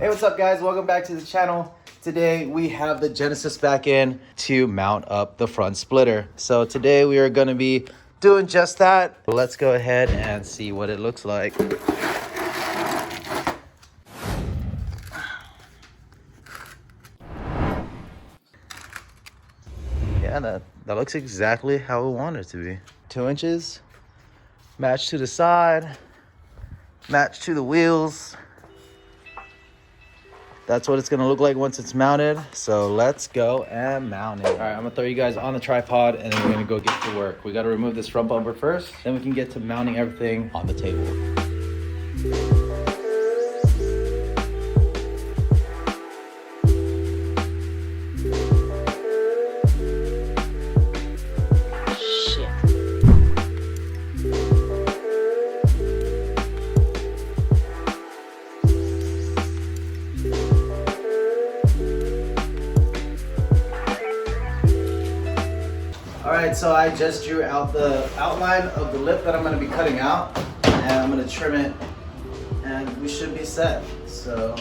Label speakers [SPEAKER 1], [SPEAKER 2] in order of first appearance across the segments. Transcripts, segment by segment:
[SPEAKER 1] Hey, what's up guys? Welcome back to the channel. Today we have the Genesis back in to mount up the front splitter. So today we are going to be doing just that. Let's go ahead and see what it looks like. Yeah, that looks exactly how we want it to be. 2 inches, match to the side, match to the wheels. That's what it's gonna look like once it's mounted. So let's go and mount it. All right, I'm gonna throw you guys on the tripod and then we're gonna go get to work. We gotta remove this front bumper first, then we can get to mounting everything on the table. Alright, so I just drew out the outline of the lip that I'm going to be cutting out, and I'm going to trim it, and we should be set. So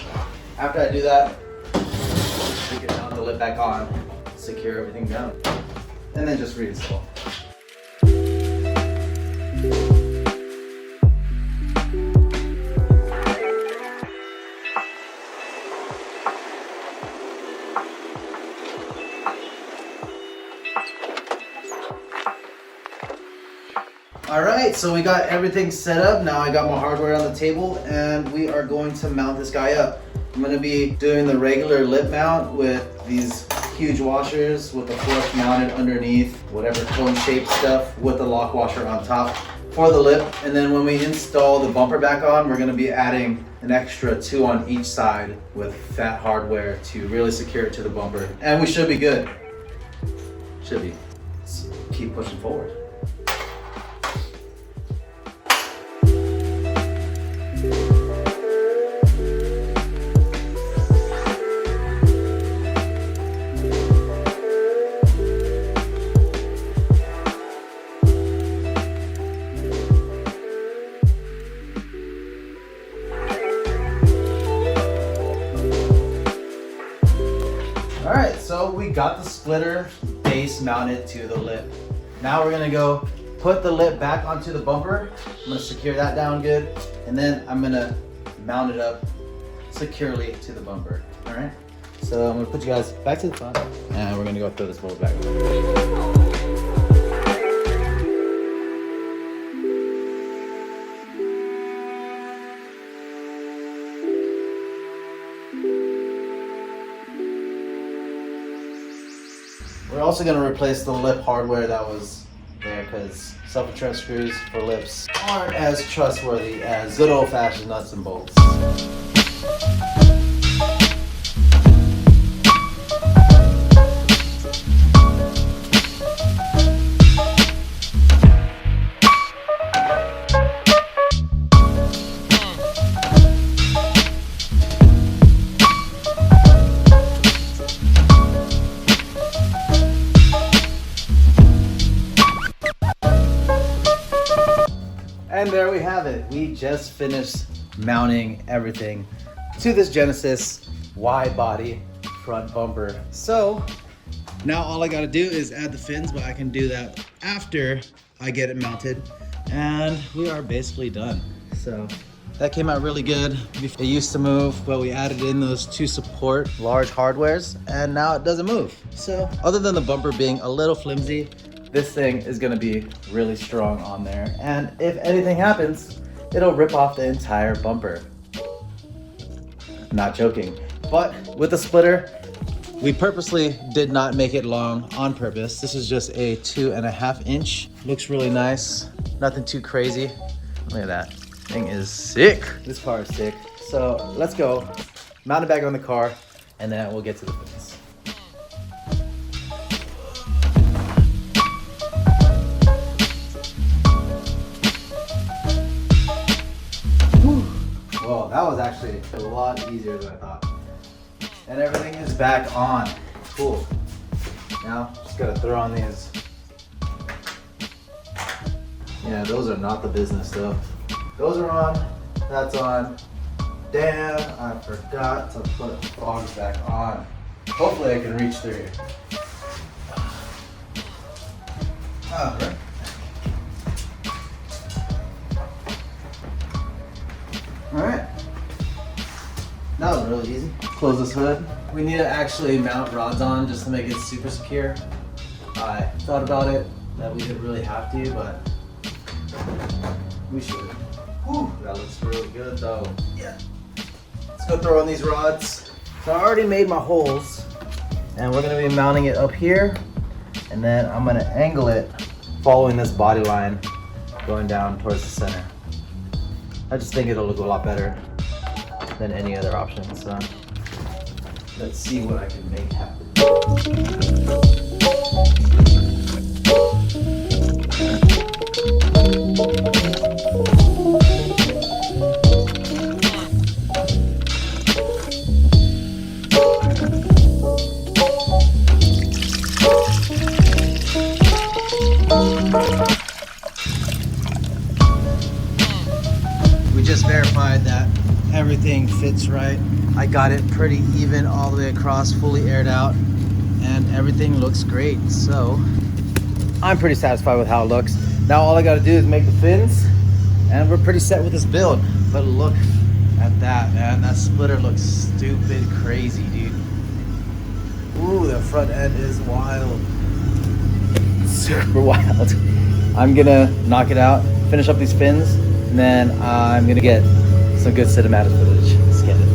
[SPEAKER 1] after I do that, we can mount the lip back on, secure everything down, and then just reinstall. Alright, so we got everything set up. Now I got my hardware on the table and we are going to mount this guy up. I'm going to be doing the regular lip mount with these huge washers with the flush mounted underneath, whatever cone shaped stuff with the lock washer on top for the lip. And then when we install the bumper back on, we're going to be adding an extra 2 on each side with fat hardware to really secure it to the bumper. And we should be good. Should be. Let's keep pushing forward. Alright, so we got the splitter base mounted to the lip. Now we're gonna go put the lip back onto the bumper. I'm gonna secure that down good, and then I'm gonna mount it up securely to the bumper. Alright, so I'm gonna put you guys back to the front, and we're gonna go throw this bolt back. We're also going to replace the lip hardware that was there because self-entrenched screws for lips aren't as trustworthy as good old-fashioned nuts and bolts. And there we have it. We just finished mounting everything to this Genesis wide body front bumper. So now all I gotta do is add the fins, but I can do that after I get it mounted. And we are basically done. So that came out really good. It used to move, but we added in those 2 support large hardwares, and now it doesn't move. So other than the bumper being a little flimsy, this thing is gonna be really strong on there. And if anything happens, it'll rip off the entire bumper. Not joking. But with the splitter, we purposely did not make it long on purpose. This is just a 2.5 inch. Looks really nice. Nothing too crazy. Look at that. Thing is sick. This car is sick. So let's go mount it back on the car and then we'll get to the fins. Whoa, that was actually a lot easier than I thought. And everything is back on. Cool. Now, just gotta throw on these. Yeah, those are not the business though. Those are on, that's on. damn, I forgot to put fogs back on. Hopefully I can reach through here. Oh, right. Alright. That was really easy. Close this hood. We need to actually mount rods on just to make it super secure. I thought about it, that we didn't really have to, but we should. Whew, that looks really good though. Yeah. Let's go throw on these rods. So I already made my holes, and we're gonna be mounting it up here, and then I'm gonna angle it following this body line going down towards the center. I just think it'll look a lot better than any other option. So let's see what I can make happen. We just verified that everything fits right. I got it pretty even all the way across, fully aired out, and everything looks great. So I'm pretty satisfied with how it looks. Now all I gotta do is make the fins, and we're pretty set with this build. But look at that, man. That splitter looks stupid crazy, dude. Ooh, the front end is wild. Super wild. I'm gonna knock it out, finish up these fins, and then I'm gonna get some good cinematic footage. Let's get it.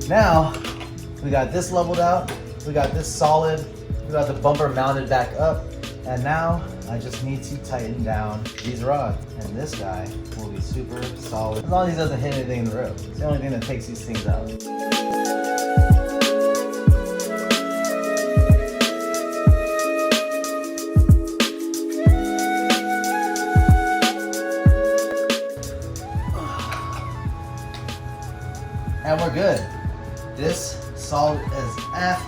[SPEAKER 1] Now, we got this leveled out, we got this solid, we got the bumper mounted back up, and now I just need to tighten down these rods. And this guy will be super solid, as long as he doesn't hit anything in the road. It's the only thing that takes these things out. And we're good. This solid as F.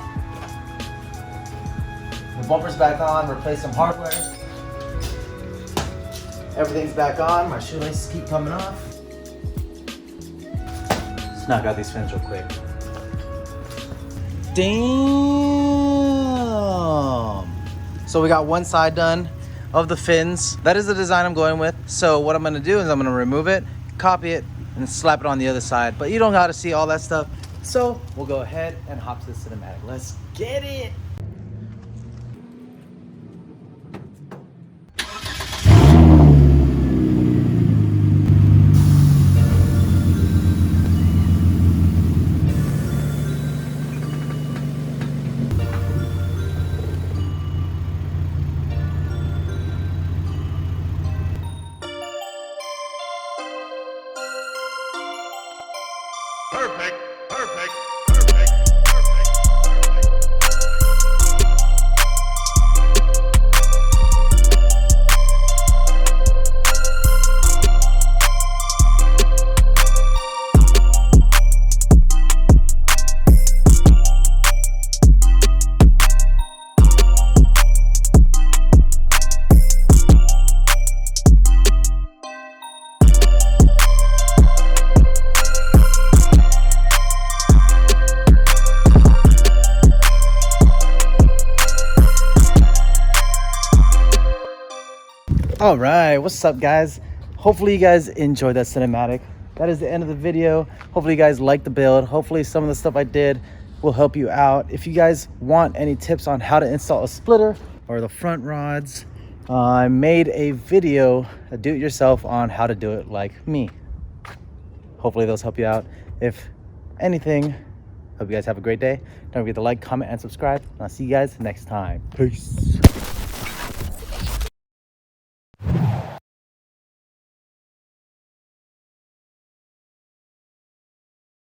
[SPEAKER 1] The bumper's back on, replace some hardware. Everything's back on, my shoelaces keep coming off. Let's knock out these fins real quick. Damn! So we got one side done of the fins. That is the design I'm going with. So what I'm gonna do is I'm gonna remove it, copy it, and slap it on the other side. But you don't gotta see all that stuff. So we'll go ahead and hop to the cinematic. Let's get it.
[SPEAKER 2] Perfect.
[SPEAKER 1] All right, what's up guys? Hopefully you guys enjoyed that cinematic. That is the end of the video. Hopefully you guys liked the build. Hopefully some of the stuff I did will help you out. If you guys want any tips on how to install a splitter or the front rods, I made a video, a do-it-yourself, on how to do it like me. Hopefully those help you out. If anything, hope you guys have a great day. Don't forget to like, comment, and subscribe. I'll see you guys next time. Peace.